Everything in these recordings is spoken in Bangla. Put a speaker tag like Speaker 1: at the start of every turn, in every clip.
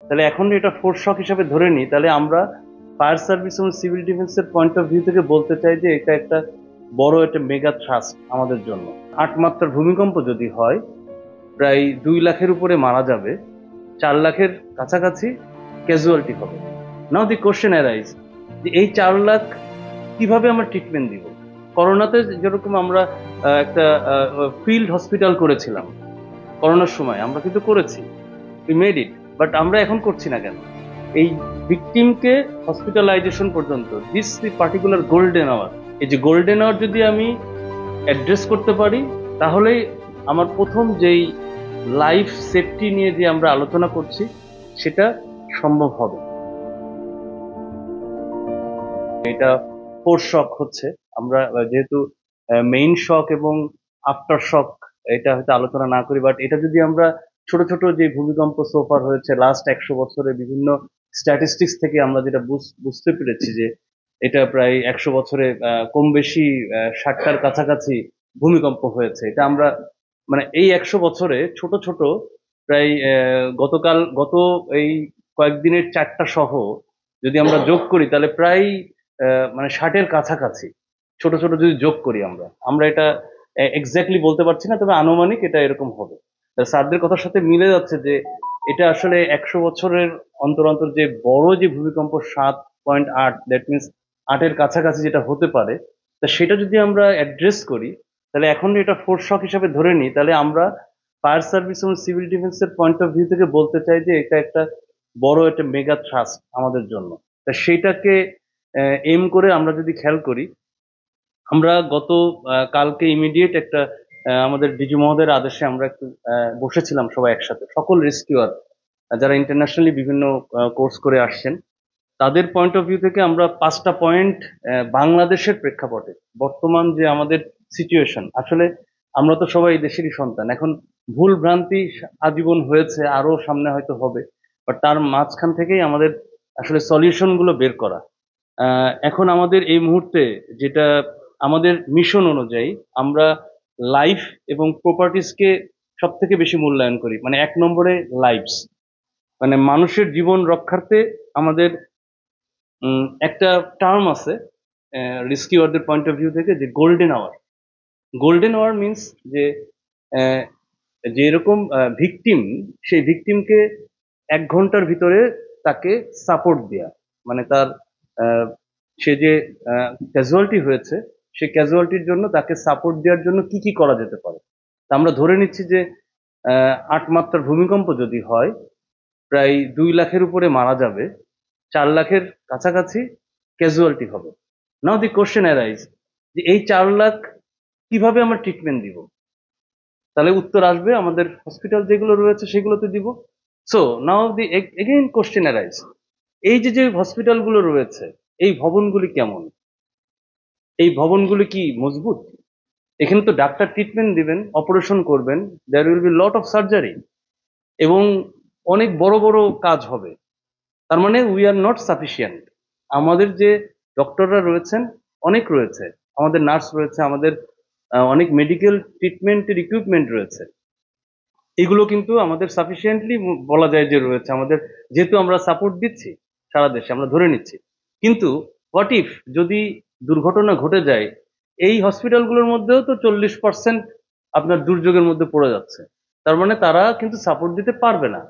Speaker 1: তাহলে এখন এটা ফোর্স শক হিসাবে ধরে নিই, তাহলে আমরা ফায়ার সার্ভিস এবং সিভিল ডিফেন্সের পয়েন্ট অফ ভিউ থেকে বলতে চাই যে এটা একটা বড় একটা মেগা থ্রাস্ট আমাদের জন্য। 8 মাত্রার ভূমিকম্প যদি হয়, প্রায় 2 লাখের উপরে মারা যাবে, 4 লাখের কাছাকাছি ক্যাজুয়ালিটি হবে। নাও দি কোশ্চেন অ্যারাইজ যে এই 4 লাখ কিভাবে আমরা ট্রিটমেন্ট দিব। করোনাতে যেরকম আমরা একটা ফিল্ড হসপিটাল করেছিলাম, করোনার সময় আমরা কিন্তু করেছি, উই মেড ইট, বাট আমরা এখন করছি না কেন? এই ভিকটিমকে হসপিটালাইজেশন পর্যন্ত, this the particular golden hour, এই যে গোল্ডেন আওয়ার যদি আমি অ্যাড্রেস করতে পারি, তাহলেই আমার প্রথম যেই লাইফ সেফটি নিয়ে যে আমরা আলোচনা করছি সেটা সম্ভব হবে। এটা ফোর শক হচ্ছে, আমরা যেহেতু মেইন শক এবং আফটার শক এটা হয়তো আলোচনা না করি, বাট এটা যদি আমরা ছোট ছোট যে ভূমিকম্প সোফার হয়েছে লাস্ট 100 বছরে, বিভিন্ন স্ট্যাটিস্টিক্স থেকে আমরা যেটা বুঝতে পেরেছি যে এটা প্রায় 100 বছরে কম বেশি 60টার কাছাকাছি ভূমিকম্প হয়েছে। এটা আমরা মানে এই 100 বছরে ছোট ছোট প্রায় গত এই কয়েকদিনের 4টা সহ যদি আমরা যোগ করি, তাহলে প্রায় মানে 60-এর কাছাকাছি ছোট ছোট যদি যোগ করি আমরা আমরা এটা এক্স্যাক্টলি বলতে পারছি না, তবে আনুমানিক এটা এরকম হবে। স্যারদের কথার সাথে মিলে যাচ্ছে যে এটা আসলে 100 বছরের অন্তর অন্তর যে বড় যে ভূমিকম্প 7.8, দ্যাট মিনস 8-এর কাছাকাছি যেটা হতে পারে, তা সেটা যদি আমরা অ্যাড্রেস করি, তাহলে এখন এটা ফোর্স শক হিসাবে ধরে নিই, তাহলে আমরা ফায়ার সার্ভিস এবং সিভিল ডিফেন্সের পয়েন্ট অফ ভিউ থেকে বলতে চাই যে এটা একটা বড় একটা মেগা থ্রাস্ট আমাদের জন্য। তা সেইটাকে এম করে আমরা যদি খেয়াল করি, আমরা গত কালকে ইমিডিয়েট একটা আমাদের ডিজি মহোদয়ের আদেশে আমরা একটু বসেছিলাম সবাই একসাথে, সকল রেস্কিউয়ার যারা ইন্টারন্যাশনালি বিভিন্ন কোর্স করে আসছেন, তাদের পয়েন্ট অফ ভিউ থেকে আমরা 5টা পয়েন্ট বাংলাদেশের প্রেক্ষাপটে বর্তমান যে আমাদের সিচুয়েশন, আসলে আমরা তো সবাই এই দেশেরই সন্তান। এখন ভুল ভ্রান্তি আজীবন হয়েছে, আরো সামনে হয়তো হবে, বাট তার মাঝখান থেকেই আমাদের আসলে সলিউশন গুলো বের করা। এখন আমাদের এই মুহূর্তে যেটা আমাদের মিশন অনুযায়ী, আমরা লাইফ এবং প্রপার্টিসকে সব থেকে বেশি মূল্যায়ন করি, মানে 1 নম্বরে লাইফস, মানে মানুষের জীবন রক্ষার্থে আমাদের একটা টার্ম আছে রেস্কিউয়ারদের পয়েন্ট অফ ভিউ থেকে, যে golden hour. Golden hour means যে আহ, যে এরকম ভিকটিম, সেই ভিকটিমকে 1 ঘন্টার ভিতরে তাকে সাপোর্ট দেয়া, মানে তার আহ, সে যে ক্যাজুয়ালিটি হয়েছে, সেই ক্যাজুয়ালিটির জন্য তাকে সাপোর্ট দেওয়ার জন্য কি কি করা যেতে পারে। তা আমরা ধরে নিচ্ছি যে 8 মাত্রার ভূমিকম্প যদি হয়, প্রায় 2 লাখের উপরে মারা যাবে, 4 লাখের কাছাকাছি ক্যাজুয়ালিটি হবে। নাও দি কোশ্চেন অ্যারাইজ যে এই 4 লাখ কিভাবে আমরা ট্রিটমেন্ট দিব। তাহলে উত্তর আসবে আমাদের হসপিটাল যেগুলো রয়েছে সেগুলোতে দিব। সো নাও দি এগেইন কোশ্চেন অ্যারাইজ, এই যে যে হসপিটালগুলো রয়েছে, এই ভবনগুলি কেমন, এই ভবনগুলি কি মজবুত? এখানে তো ডাক্তার ট্রিটমেন্ট দিবেন, অপারেশন করবেন, there will be lot of surgery, এবং অনেক বড় বড় কাজ হবে। তার মানে উই আর নট সাফিসিয়েন্ট। আমাদের যে ডক্টররা রয়েছেন, অনেক রয়েছে, আমাদের নার্স রয়েছে, আমাদের অনেক মেডিকেল ট্রিটমেন্টের ইকুইপমেন্ট রয়েছে, এগুলো কিন্তু আমাদের সাফিসিয়েন্টলি বলা যায় যে রয়েছে আমাদের, যেহেতু আমরা সাপোর্ট দিচ্ছি সারা দেশে, আমরা ধরে নিচ্ছি। কিন্তু হোয়াট ইফ যদি দুর্ঘটনা ঘটে যায়, এই হসপিটালগুলোর মধ্যেও তো 40% আপনার দুর্যোগের মধ্যে পড়ে যাচ্ছে, তার মানে তারা কিন্তু সাপোর্ট দিতে পারবে না।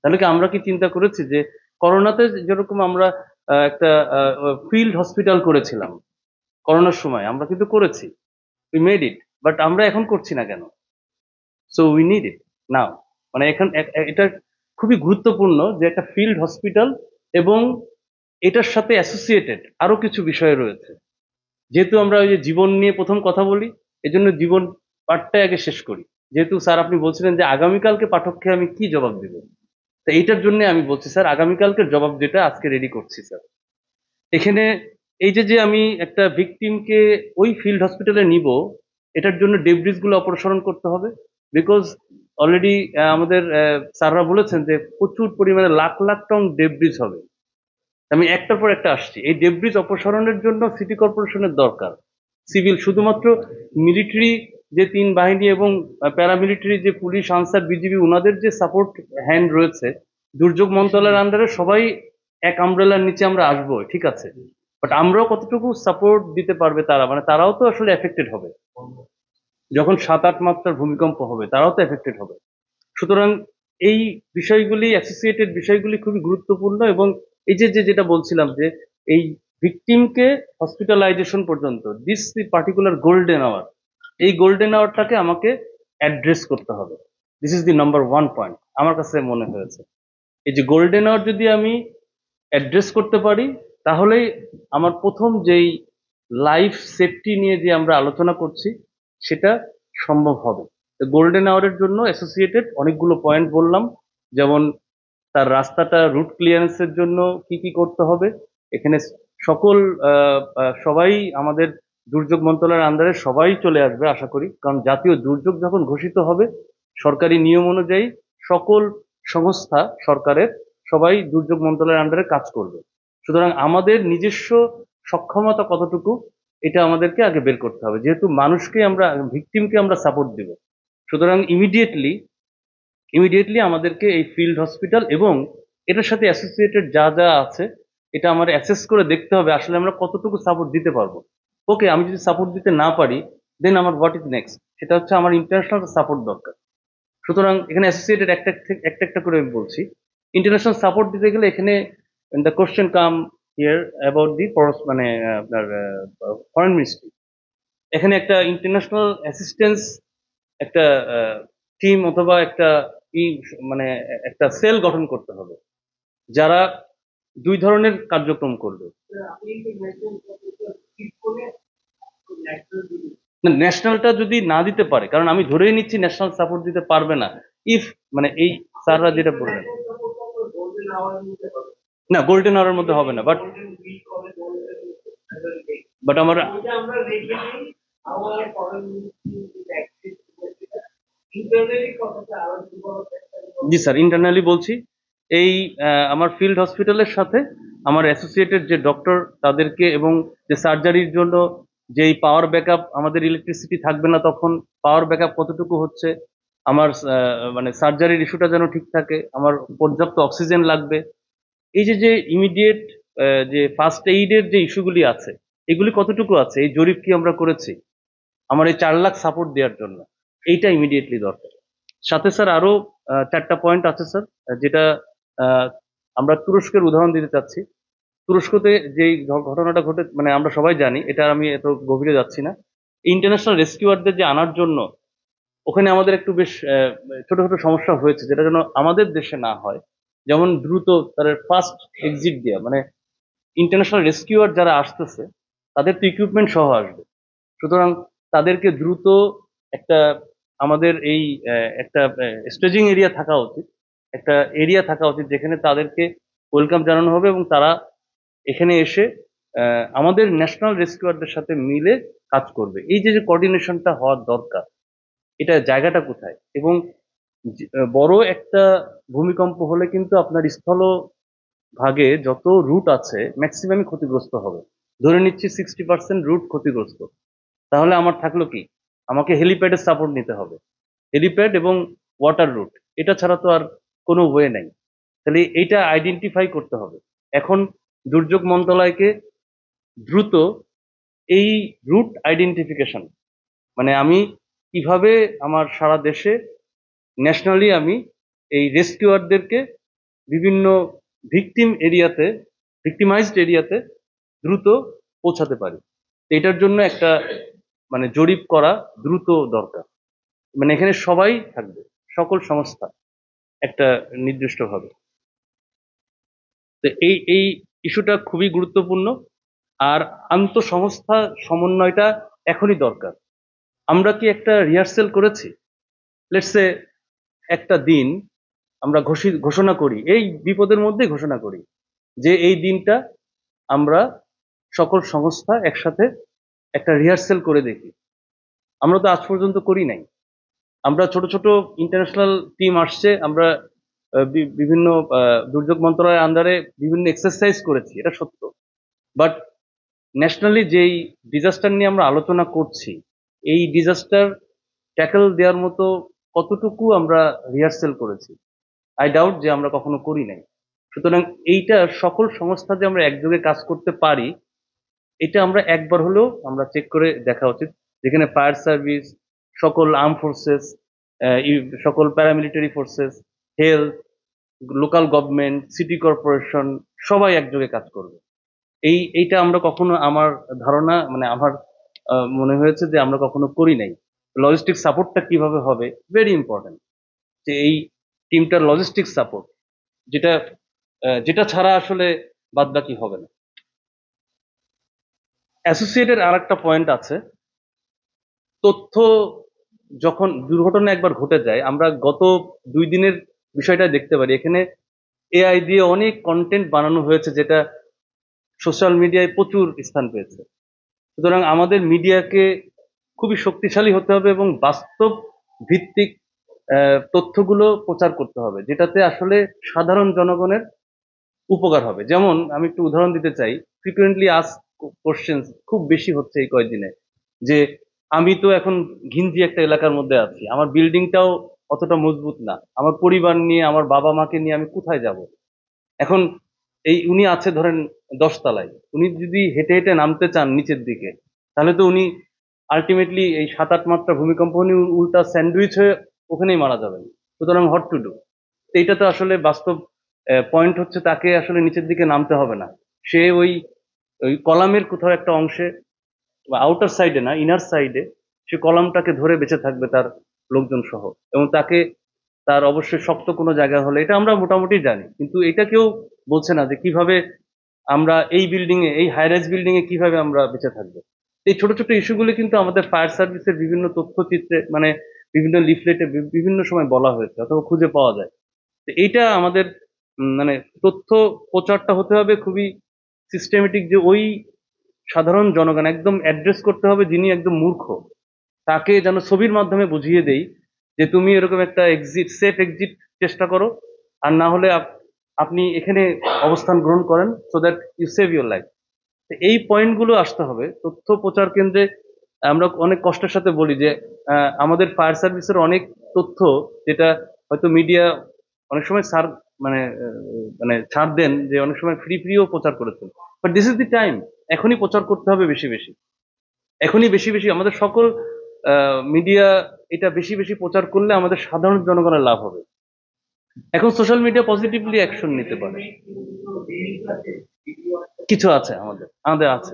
Speaker 1: তাহলে কি আমরা কি চিন্তা করেছি যে করোনাতে যেরকম আমরা একটা ফিল্ড হসপিটাল করেছিলাম, করোনার সময় আমরা কিন্তু করেছি, উই মেড ইট, বাট আমরা এখন করছি না কেন? সো উই নিড ইট নাও। মানে এখন এটা খুবই গুরুত্বপূর্ণ যে একটা ফিল্ড হসপিটাল, এবং এটার সাথে অ্যাসোসিয়েটেড আরো কিছু বিষয় রয়েছে। যেহেতু আমরা ওই যে জীবন নিয়ে প্রথম কথা বলি, এজন্য জীবন পাঠটাই আগে শেষ করি। যেহেতু স্যার আপনি বলছিলেন যে আগামীকালকে পাঠককে আমি কি জবাব দেব, তো এইটার জন্য আমি বলছি স্যার, আগামীকালকের জবাব যেটা আজকে রেডি করছি স্যার। এখানে এই যে যে আমি একটা ভিকটিমকে ওই ফিল্ড হসপিটালে নিব, এটার জন্য ডেব্রিজ গুলো অপসারণ করতে হবে। বিকজ অলরেডি আমাদের স্যাররা বলেছেন যে প্রচুর পরিমাণে লাখ লাখ টন ডেব্রিজ হবে। আমি একটার পর একটা আসছি, এই ডেব্রিজ অপসারণের জন্য সিটি কর্পোরেশনের দরকার। সিভিল শুধুমাত্র মিলিটারি যে 3 বাহিনী এবং প্যারামিলিটারি যে পুলিশ, আনসার, বিজিবি, ওনাদের যে সাপোর্ট হ্যান্ড রয়েছে, দুর্যোগ মন্ত্রণালয়ের আন্ডারে সবাই এক আমব্রেলার নিচে আমরা আসবো, ঠিক আছে, বাট আমরাও কতটুকু সাপোর্ট দিতে পারবে তারা, মানে তারাও তো আসলে এফেক্টেড হবে। যখন 7-8 মাত্রার ভূমিকম্প হবে তারাও তো এফেক্টেড হবে। সুতরাং এই বিষয়গুলি, অ্যাসোসিয়েটেড বিষয়গুলি খুবই গুরুত্বপূর্ণ। এবং এই যে যেটা বলছিলাম যে এই ভিকটিমকে হসপিটালাইজেশন পর্যন্ত, দিস পার্টিকুলার গোল্ডেন আওয়ার, এই গোল্ডেন আওয়ারটাকে আমাকে অ্যাড্রেস করতে হবে। This is the number one point আমার কাছে মনে হয়েছে। এই যে গোল্ডেন আওয়ার যদি আমি অ্যাড্রেস করতে পারি, তাহলেই আমার প্রথম যেই লাইফ সেফটি নিয়ে যে আমরা আলোচনা করছি সেটা সম্ভব হবে। গোল্ডেন আওয়ারের জন্য অ্যাসোসিয়েটেড অনেকগুলো পয়েন্ট বললাম, যেমন তার রাস্তাটা রুট ক্লিয়ারেন্সের জন্য কি কি করতে হবে। এখানে সকল সবাই আমাদের দুর্যোগ মন্ত্রণালয়ের আন্ডারে সবাই চলে আসবে আশা করি, কারণ জাতীয় দুর্যোগ যখন ঘোষিত হবে সরকারি নিয়ম অনুযায়ী সকল সংস্থা সরকারের সবাই দুর্যোগ মন্ত্রণালয়ের আন্ডারে কাজ করবে। সুতরাং আমাদের নিজস্ব সক্ষমতা কতটুকু এটা আমাদেরকে আগে বের করতে হবে, যেহেতু মানুষকে আমরা, ভিকটিমকে আমরা সাপোর্ট দিব। সুতরাং ইমিডিয়েটলি আমাদেরকে এই ফিল্ড হসপিটাল এবং এটার সাথে অ্যাসোসিয়েটেড যা যা আছে এটা আমার অ্যাসেস করে দেখতে হবে আসলে আমরা কতটুকু সাপোর্ট দিতে পারবো। ওকে, আমি যদি সাপোর্ট দিতে না পারি, দেন আমার হোয়াট ইজ নেক্সট, সেটা হচ্ছে আমার ইন্টারন্যাশনাল সাপোর্ট দরকার। সুতরাং এখানে অ্যাসোসিয়েটেড একটা একটা একটা করে আমি বলছি। ইন্টারন্যাশনাল সাপোর্ট দিতে গেলে এখানে the question come here about the মানে আপনার ফরেন মিনিস্ট্রি। এখানে একটা ইন্টারন্যাশনাল অ্যাসিস্ট্যান্স একটা টিম অথবা একটা ই মানে একটা সেল গঠন করতে হবে, যারা দুই ধরনের কার্যক্রম করবে। না, ন্যাশনালটা যদি না দিতে পারে, কারণ আমি ধরেই নিচ্ছি ন্যাশনাল সাপোর্ট দিতে পারবে না। ইফ মানে এই স্যাররা যেটা বললেন, না গোল্ডেন আওয়ারের মধ্যে হবে না, বাট আমার, জি স্যার, ইন্টারনালি বলছি। এই আমার ফিল্ড হসপিটালের সাথে আমার অ্যাসোসিয়েটেড যে ডক্টর তাদেরকে, এবং যে সার্জারির জন্য যেই পাওয়ার ব্যাকআপ, আমাদের ইলেকট্রিসিটি থাকবে না তখন পাওয়ার ব্যাকআপ কতটুকু হচ্ছে, আমার মানে সার্জারির ইস্যুটা যেন ঠিক থাকে, আমার পর্যাপ্ত অক্সিজেন লাগবে, এই যে যে ইমিডিয়েট যে ফার্স্ট এইডের যে ইস্যুগুলি আছে এগুলি কতটুকু আছে, এই জরিপ কি আমরা করেছি আমার এই 4 লাখ সাপোর্ট দেওয়ার জন্য, এইটা ইমিডিয়েটলি দরকার। সাথে স্যার আরো 4টা পয়েন্ট আছে স্যার, যেটা আহ, আমরা তুরস্কের উদাহরণ দিতে চাচ্ছি। তুরস্কতে যেই ঘটনাটা ঘটে, মানে আমরা সবাই জানি, এটা আমি এত গভীরে যাচ্ছি না। ইন্টারন্যাশনাল রেস্কিউয়ারদের যে আনার জন্য ওখানে আমাদের একটু বেশ ছোট ছোট সমস্যা হয়েছে, যেটা যেন আমাদের দেশে না হয়। যেমন দ্রুত তাদের ফার্স্ট এক্সিট দেওয়া, মানে ইন্টারন্যাশনাল রেস্কিউয়ার যারা আসতেছে তাদের তো ইকুইপমেন্ট সহ আসবে। সুতরাং তাদেরকে দ্রুত একটা, আমাদের এই একটা স্টেজিং এরিয়া থাকা উচিত, একটা এরিয়া থাকা উচিত যেখানে তাদেরকে ওয়েলকাম জানানো হবে এবং তারা এখানে এসে আমাদের ন্যাশনাল রেস্কিউয়ারদের সাথে মিলে কাজ করবে। এই যে যে কোঅর্ডিনেশনটা হওয়ার দরকার, এটা জায়গাটা কোথায়। এবং বড় একটা ভূমিকম্প হলে কিন্তু আপনার স্থল ভাগে যত রুট আছে ম্যাক্সিমামই ক্ষতিগ্রস্ত হবে। ধরে নিচ্ছি 60% রুট ক্ষতিগ্রস্ত, তাহলে আমার থাকলো কি, আমাকে হেলিপ্যাডের সাপোর্ট নিতে হবে, হেলিপ্যাড এবং ওয়াটার রুট, এটা ছাড়া তো আর কোনো ওয়ে নাই। তাহলে এইটা আইডেন্টিফাই করতে হবে এখন দুর্যোগ মন্ত্রণালয়কে দ্রুত। এই রুট আইডেন্টিফিকেশন মানে আমি কিভাবে আমার সারা দেশে ন্যাশনালি আমি এই রেস্কিউয়ারদেরকে বিভিন্ন ভিকটিম এরিয়াতে, ভিকটিমাইজড এরিয়াতে দ্রুত পৌঁছাতে পারি, এটার জন্য একটা মানে জরিপ করা দ্রুত দরকার। মানে এখানে সবাই থাকবে, সকল সংস্থা একটা নির্দিষ্টভাবে। তো এই ইস্যুটা খুবই গুরুত্বপূর্ণ। আর আন্তঃসংস্থা সমন্বয়টা এখনই দরকার। আমরা কি একটা রিহার্সেল করেছি? লেটসে একটা দিন আমরা ঘোষণা করি, এই বিপদের মধ্যে ঘোষণা করি যে এই দিনটা আমরা সকল সংস্থা একসাথে একটা রিহার্সেল করে দেখি। আমরা তো আজ পর্যন্ত করি নাই। আমরা ছোট ছোট ইন্টারন্যাশনাল টিম আসছে, আমরা বিভিন্ন দুর্যোগ মন্ত্রণালয়ের আন্ডারে বিভিন্ন এক্সারসাইজ করেছি, এটা সত্য। বাট ন্যাশনালি যেই ডিজাস্টার নিয়ে আমরা আলোচনা করছি, এই ডিজাস্টার ট্যাকল দেওয়ার মতো কতটুকু আমরা রিহার্সেল করেছি? আই ডাউট যে আমরা কখনো করি নাই। সুতরাং এইটা সকল সংস্থা যে আমরা একযোগে কাজ করতে পারি, এটা আমরা একবার হলেও আমরা চেক করে দেখা উচিত, যেখানে ফায়ার সার্ভিস, সকল আর্ম ফোর্সেস, সকল paramilitary forces, health, local government, city corporation সবাই একযোগে কাজ করবে। এইটা আমরা কখনো, আমার ধারণা মানে আমার মনে হয়েছে যে আমরা কখনো করি নাই। লজিস্টিক সাপোর্টটা কিভাবে হবে, ভেরি ইম্পর্টেন্ট, যে এই টিমটার লজিস্টিক সাপোর্ট, যেটা যেটা ছাড়া আসলে বাদবাকি হবে না। অ্যাসোসিয়েটের আর একটা পয়েন্ট আছে, তথ্য যখন দুর্ঘটনা একবার ঘটে যায়, আমরা গত 2 দিনের বিষয়টা দেখতে পারি। এখানে এআই দিয়ে অনেক কন্টেন্ট বানানো হয়েছে, যেটা সোশ্যাল মিডিয়ায় প্রচুর স্থান পেয়েছে। সুতরাং আমাদের মিডিয়াকে খুবই শক্তিশালী হতে হবে এবং বাস্তব ভিত্তিক তথ্যগুলো প্রচার করতে হবে, যেটাতে আসলে সাধারণ জনগণের উপকার হবে। যেমন আমি একটু উদাহরণ দিতে চাই, ফ্রিকুয়েন্টলি আস্ক কোশ্চেন খুব বেশি হচ্ছে এই কয়েকদিনে, যে আমি তো এখন ঘিঞ্জি একটা এলাকার মধ্যে আছি, আমার বিল্ডিংটাও অতটা মজবুত না, আমার পরিবার নিয়ে, আমার বাবা মাকে নিয়ে আমি কোথায় যাব? এখন উনি আছে ধরেন 10 তলায়, উনি যদি হেঁটে হেঁটে নামতে চান নিচের দিকে, তাহলে তো উনি আলটিমেটলি এই 7-8 মাত্রা ভূমিকম্প উনি উল্টা স্যান্ডউইচ হয়ে ওখানেই মারা যাবেন। সুতরাং হোয়াট টু ডু? এইটা তো আসলে বাস্তব পয়েন্ট হচ্ছে, তাকে আসলে নিচের দিকে নামতে হবে না, সে ওই ওই কলামের কোথাও একটা অংশে, বা আউটার সাইডে না, ইনার সাইডে, সে কলামটাকে ধরে বেঁচে থাকবে তার লোকজন সহ। এবং তাকে, তার অবশ্যই শক্ত কোনো জায়গা হলে, এটা আমরা মোটামুটি জানি, কিন্তু এটা কেউ বলছে না যে কিভাবে আমরা এই বিল্ডিং এ, এই হাইরাইজ বিল্ডিং এ কিভাবে আমরা বেঁচে থাকবো। এই ছোট ছোট ইস্যুগুলো কিন্তু আমাদের ফায়ার সার্ভিসের বিভিন্ন তথ্যচিত্রে, মানে বিভিন্ন লিফলেটে বিভিন্ন সময় বলা হয়েছে অথবা খুঁজে পাওয়া যায়। তো এইটা আমাদের মানে তথ্য প্রচারটা হতে হবে খুবই সিস্টেমেটিক, যে ওই সাধারণ জনগণ একদম অ্যাড্রেস করতে হবে, যিনি একদম মূর্খ, তাকে যেন ছবির মাধ্যমে বুঝিয়ে দেই যে তুমি এরকম একটা এক্সিট, সেফ এক্সিট চেষ্টা করো, আর না হলে আপনি এখানে অবস্থান গ্রহণ করেন, so that you save your life. এই পয়েন্টগুলো আসতে হবে তথ্য প্রচার কেন্দ্রে। আমরা অনেক কষ্টের সাথে বলি যে আমাদের ফায়ার সার্ভিসের অনেক তথ্য, যেটা হয়তো মিডিয়া অনেক সময় ছাড়, মানে মানে ছাড় দেন, যে অনেক সময় ফ্রি ফ্রিও প্রচার করেছেন, but this is the time, এখনই প্রচার করতে হবে বেশি বেশি, এখনই বেশি বেশি আমাদের সকল মিডিয়া এটা বেশি বেশি প্রচার করলে আমাদের সাধারণ জনগণের লাভ হবে। এখন সোশ্যাল মিডিয়া পজিটিভলি অ্যাকশন নিতে পারে, কিছু আছে, আমাদের আমাদের আছে।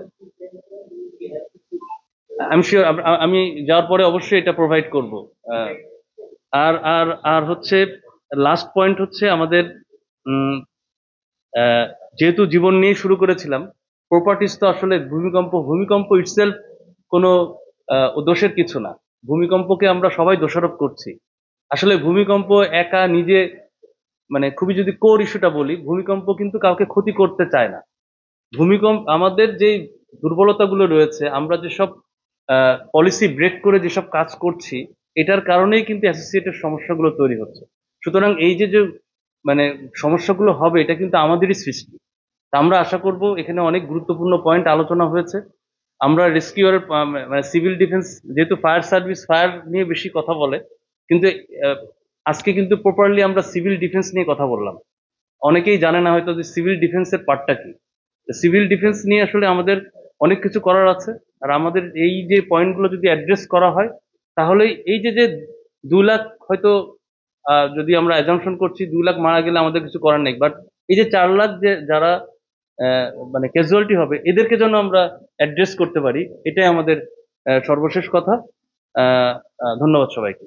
Speaker 1: আমি শিওর, আমি যাওয়ার পরে অবশ্যই এটা প্রোভাইড করব। আহ, আর আর আর হচ্ছে লাস্ট পয়েন্ট হচ্ছে আমাদের, উম, আহ, যেহেতু জীবন নিয়ে শুরু করেছিলাম, প্রপার্টিস তো আসলে ভূমিকম্প, ভূমিকম্প ইটসেলফ কোনো দোষের কিছু না। ভূমিকম্পকে আমরা সবাই দোষারোপ করছি। আসলে ভূমিকম্প একা নিজে, মানে খুবই যদি কোর ইস্যুটা বলি, ভূমিকম্প কিন্তু কাউকে ক্ষতি করতে চায় না। ভূমিকম্প আমাদের যে দুর্বলতাগুলো রয়েছে, আমরা যেসব পলিসি ব্রেক করে যেসব কাজ করছি, এটার কারণেই কিন্তু অ্যাসোসিয়েটেড সমস্যাগুলো তৈরি হচ্ছে। সুতরাং এই যে যে মানে সমস্যাগুলো হবে, এটা কিন্তু আমাদেরই সৃষ্টি। তা আমরা আশা করব, এখানে অনেক গুরুত্বপূর্ণ পয়েন্ট আলোচনা হয়েছে। আমরা রেস্কিউর, মানে সিভিল ডিফেন্স, যেহেতু ফায়ার সার্ভিস ফায়ার নিয়ে বেশি কথা বলে, কিন্তু আহ, আজকে কিন্তু প্রপারলি আমরা সিভিল ডিফেন্স নিয়ে কথা বললাম। অনেকেই জানে না হয়তো যে সিভিল ডিফেন্সের পার্টটা কি। সিভিল ডিফেন্স নিয়ে আসলে আমাদের অনেক কিছু করার আছে। আর আমাদের এই যে পয়েন্টগুলো যদি অ্যাড্রেস করা হয়, তাহলে এই যে যে 2 লাখ হয়তো, যদি আমরা অ্যাজাম্পশন করছি 2 লাখ মারা গেলে আমাদের কিছু করার নেই, বাট এই যে 4 লাখ যে যারা মানে ক্যাজুয়ালিটি হবে, এদেরকে যেন আমরা অ্যাড্রেস করতে পারি, এটাই আমাদের সর্বশেষ কথা। ধন্যবাদ সবাইকে।